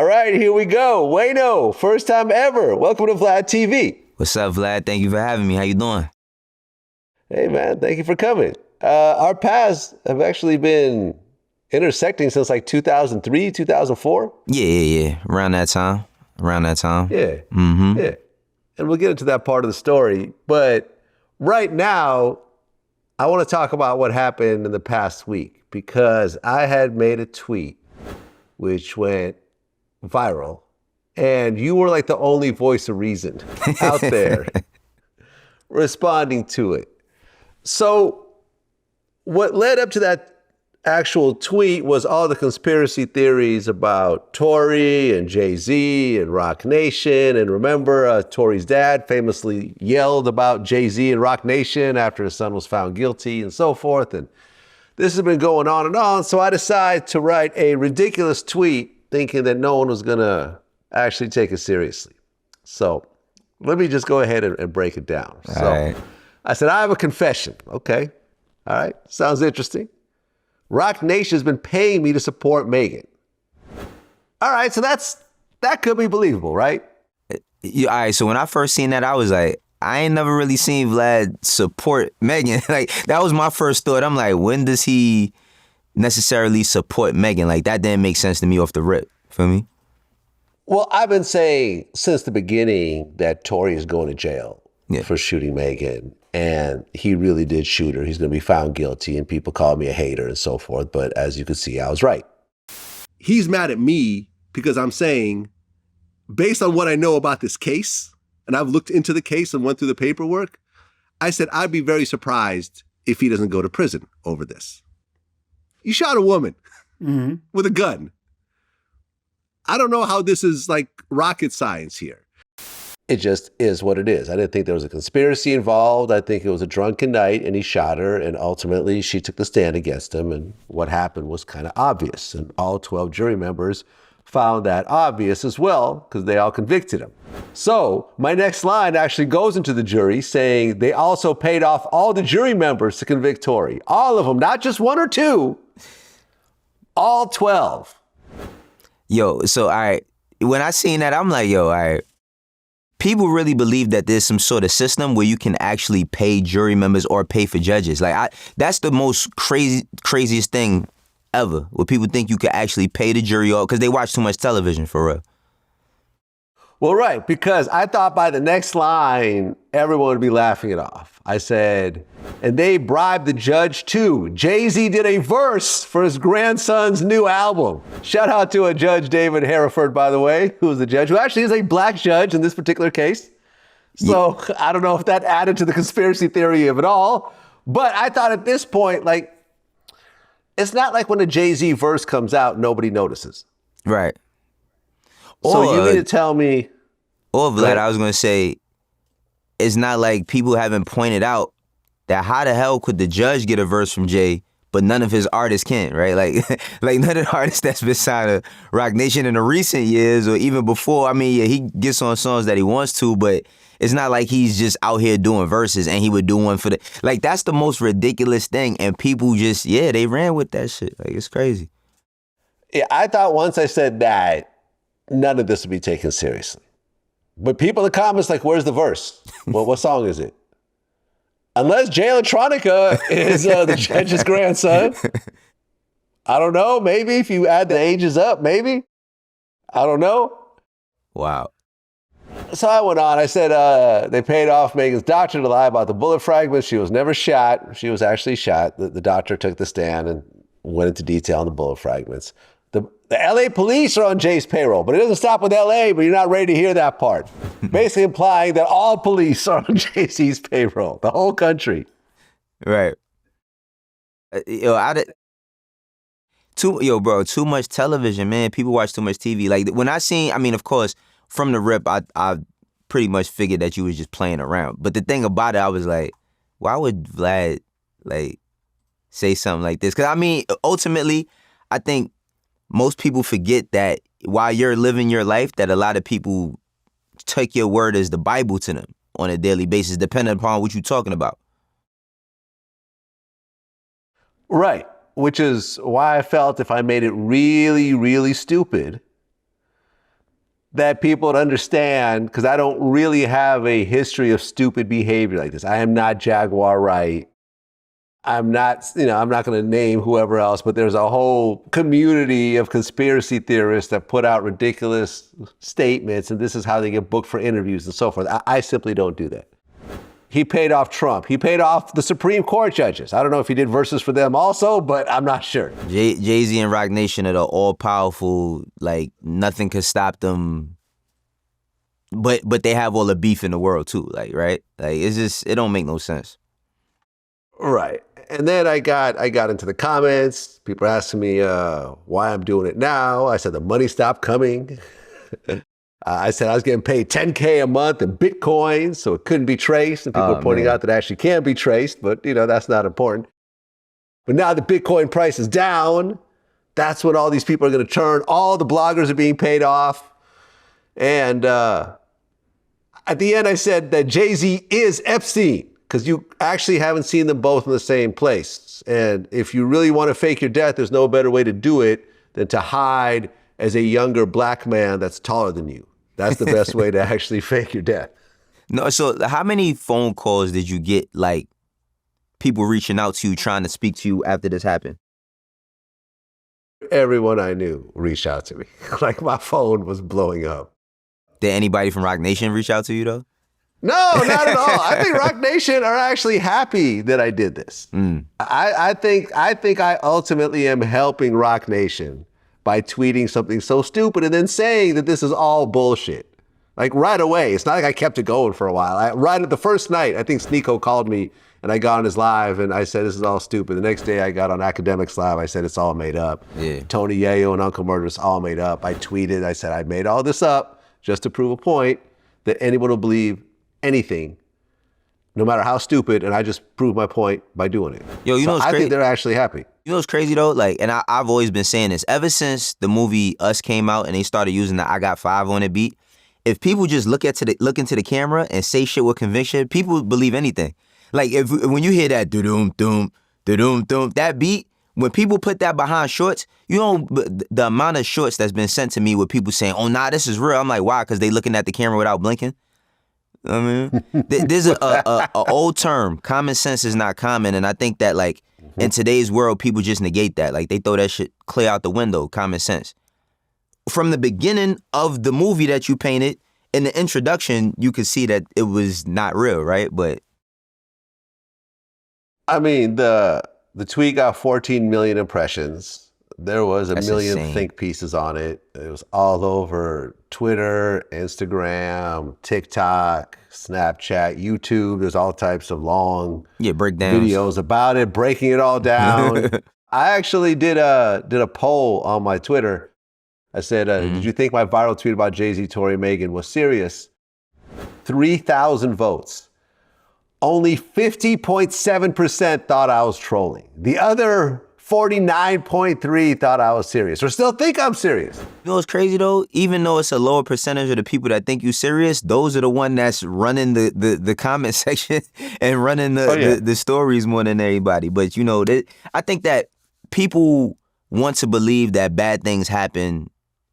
All right, here we go. Wayno, first time ever. Welcome to Vlad TV. What's up, Vlad? Thank you for having me. How you doing? Hey, man, thank you for coming. Our paths have actually been intersecting since like 2003, 2004. Yeah. Around that time. Yeah. Mm-hmm. Yeah. And we'll get into that part of the story. But right now, I want to talk about what happened in the past week because I had made a tweet which went viral. And you were like the only voice of reason out there responding to it. So what led up to that actual tweet was all the conspiracy theories about Tory and Jay-Z and ROC Nation. And remember, Tory's dad famously yelled about Jay-Z and ROC Nation after his son was found guilty and so forth. And this has been going on and on. So I decided to write a ridiculous tweet thinking that no one was going to actually take it seriously. So let me just go ahead and break it down. All right. I said, I have a confession. Okay. All right. Sounds interesting. ROC Nation has been paying me to support Megan. All right. So that could be believable, right? Yeah, all right. So when I first seen that, I was like, I ain't never really seen Vlad support Megan. Like, that was my first thought. I'm like, when does he necessarily support Megan? Like, that didn't make sense to me off the rip. Feel me? Well, I've been saying since the beginning that Tory is going to jail for shooting Megan. And he really did shoot her. He's going to be found guilty. And people call me a hater and so forth. But as you can see, I was right. He's mad at me because I'm saying, based on what I know about this case, and I've looked into the case and went through the paperwork, I said I'd be very surprised if he doesn't go to prison over this. You shot a woman with a gun. I don't know how this is like rocket science here. It just is what it is. I didn't think there was a conspiracy involved. I think it was a drunken night and he shot her and ultimately she took the stand against him and what happened was kind of obvious. And all 12 jury members found that obvious as well because they all convicted him. So my next line actually goes into the jury saying they also paid off all the jury members to convict Tory. All of them, not just one or two, all 12. Yo, so when I seen that, I'm like, yo, all right. People really believe that there's some sort of system where you can actually pay jury members or pay for judges. Like, that's the most craziest thing ever, where people think you could actually pay the jury off because they watch too much television, for real. Well, right, because I thought by the next line, everyone would be laughing it off. I said, and they bribed the judge too. Jay-Z did a verse for his grandson's new album. Shout out to a Judge David Hereford, by the way, who is the judge, who actually is a black judge in this particular case. So I don't know if that added to the conspiracy theory of it all, but I thought at this point, like, it's not like when a Jay-Z verse comes out, nobody notices. Right. So you mean to tell me... Or Vlad, I was going to say, it's not like people haven't pointed out that how the hell could the judge get a verse from Jay, but none of his artists can, right? Like, like none of the artists that's been signed to ROC Nation in the recent years or even before. I mean, yeah, he gets on songs that he wants to, but it's not like he's just out here doing verses and he would do one for the... Like, that's the most ridiculous thing. And people just, they ran with that shit. Like, it's crazy. Yeah, I thought once I said that, none of this would be taken seriously. But people in the comments like, where's the verse? Well, what song is it? Unless Jay Electronica is the judge's grandson. I don't know. Maybe if you add the ages up, maybe. I don't know. Wow. So I went on. I said they paid off Megan's doctor to lie about the bullet fragments. She was never shot. She was actually shot. The doctor took the stand and went into detail on the bullet fragments. The LA police are on Jay's payroll, but it doesn't stop with LA, but you're not ready to hear that part. Basically implying that all police are on Jay-Z's payroll, the whole country. Right. Too much television, man. People watch too much TV. Like, when I seen, I mean, of course, from the rip, I pretty much figured that you was just playing around. But the thing about it, I was like, why would Vlad, like, say something like this? Because, I mean, ultimately, I think most people forget that while you're living your life, that a lot of people take your word as the Bible to them on a daily basis, depending upon what you're talking about. Right. Which is why I felt if I made it really, really stupid, that people would understand, because I don't really have a history of stupid behavior like this. I am not Jaguar Wright. I'm not going to name whoever else, but there's a whole community of conspiracy theorists that put out ridiculous statements, and this is how they get booked for interviews and so forth. I simply don't do that. He paid off Trump. He paid off the Supreme Court judges. I don't know if he did verses for them also, but I'm not sure. Jay-Z and ROC Nation are the all-powerful, like, nothing could stop them. But they have all the beef in the world too, like, right? Like, it's just, it don't make no sense. Right. And then I got into the comments. People asking me why I'm doing it now. I said the money stopped coming. I said I was getting paid $10K a month in Bitcoin, so it couldn't be traced. And people are pointing out that it actually can be traced, but that's not important. But now the Bitcoin price is down. That's when all these people are going to turn. All the bloggers are being paid off. And at the end, I said that Jay-Z is Epstein, because you actually haven't seen them both in the same place. And if you really want to fake your death, there's no better way to do it than to hide as a younger black man that's taller than you. That's the best way to actually fake your death. No, so how many phone calls did you get, like, people reaching out to you, trying to speak to you after this happened? Everyone I knew reached out to me. Like, my phone was blowing up. Did anybody from ROC Nation reach out to you, though? No, not at all. I think ROC Nation are actually happy that I did this. I think I ultimately am helping ROC Nation by tweeting something so stupid and then saying that this is all bullshit. Like, right away. It's not like I kept it going for a while. Right at the first night, I think Sneeko called me and I got on his live and I said, this is all stupid. The next day I got on Academics Live. I said, it's all made up. Yeah. Tony Yayo and Uncle Murder, it's all made up. I tweeted, I said, I made all this up just to prove a point that anyone will believe anything, no matter how stupid, and I just proved my point by doing it. Yo, you know what's crazy? I think they're actually happy. You know what's crazy though? Like, and I've always been saying this, ever since the movie Us came out and they started using the I Got 5 on it beat, if people just look into the camera and say shit with conviction, people believe anything. Like, when you hear that do-doom, doom, do-doom, doom, that beat, when people put that behind shorts, you know, the amount of shorts that's been sent to me with people saying, oh, nah, this is real. I'm like, why? Because they looking at the camera without blinking. I mean, there's a old term, common sense is not common. And I think that, like, in today's world, people just negate that. Like, they throw that shit clear out the window, common sense. From the beginning of the movie that you painted, in the introduction, you could see that it was not real, right? But I mean, the tweet got 14 million impressions. There was a million insane. think pieces on it. It was all over Twitter, Instagram, TikTok, Snapchat, YouTube. There's all types of long breakdowns, videos about it, breaking it all down. I actually did a poll on my Twitter. I said, did you think my viral tweet about Jay-Z, Tory, Megan was serious? 3,000 votes. Only 50.7% thought I was trolling. The other 49.3% thought I was serious, or still think I'm serious. You know what's crazy though? Even though it's a lower percentage of the people that think you serious, those are the one that's running the comment section and running the stories more than everybody. But you know, I think that people want to believe that bad things happen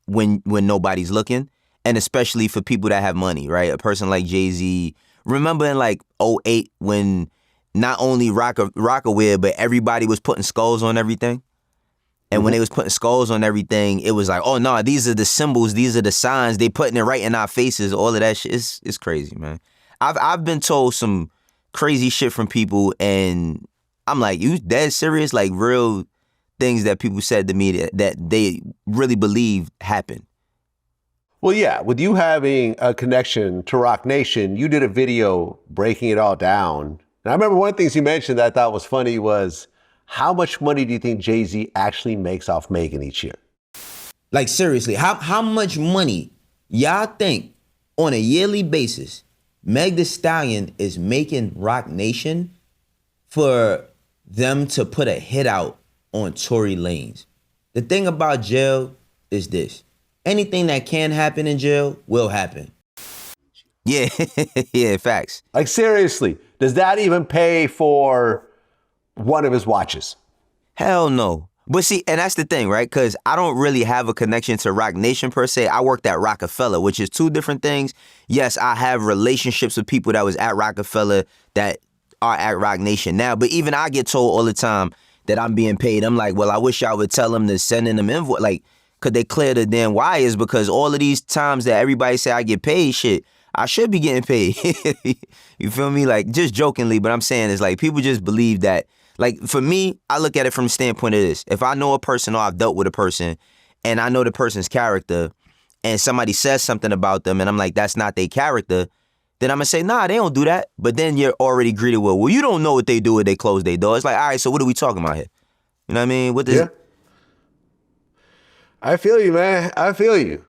when nobody's looking, and especially for people that have money, right? A person like Jay-Z. Remember in like 2008 when not only Rockaware, but everybody was putting skulls on everything? And when they was putting skulls on everything, it was like, oh no, these are the symbols, these are the signs, they putting it right in our faces, all of that shit. It's crazy, man. I've been told some crazy shit from people and I'm like, you dead serious? Like real things that people said to me that they really believe happened. Well, yeah, with you having a connection to ROC Nation, you did a video breaking it all down. And I remember one of the things you mentioned that I thought was funny was, how much money do you think Jay-Z actually makes off Megan each year? Like, seriously, how much money y'all think on a yearly basis Meg Thee Stallion is making ROC Nation for them to put a hit out on Tory Lanez? The thing about jail is this. Anything that can happen in jail will happen. Yeah, yeah, facts. Like, seriously, does that even pay for one of his watches? Hell no. But see, and that's the thing, right? Because I don't really have a connection to ROC Nation per se. I worked at Rockefeller, which is two different things. Yes, I have relationships with people that was at Rockefeller that are at ROC Nation now. But even I get told all the time that I'm being paid. I'm like, well, I wish y'all would tell them to send in them invoice. Like, could they clear the damn wires? Because all of these times that everybody say I get paid, shit, I should be getting paid. You feel me? Like, just jokingly, but I'm saying is like, people just believe that. Like, for me, I look at it from the standpoint of this. If I know a person or I've dealt with a person and I know the person's character and somebody says something about them and I'm like, that's not their character, then I'm going to say, nah, they don't do that. But then you're already greeted with, well, you don't know what they do when they close their door. It's like, all right, so what are we talking about here? You know what I mean? What this? Yeah. I feel you, man. I feel you.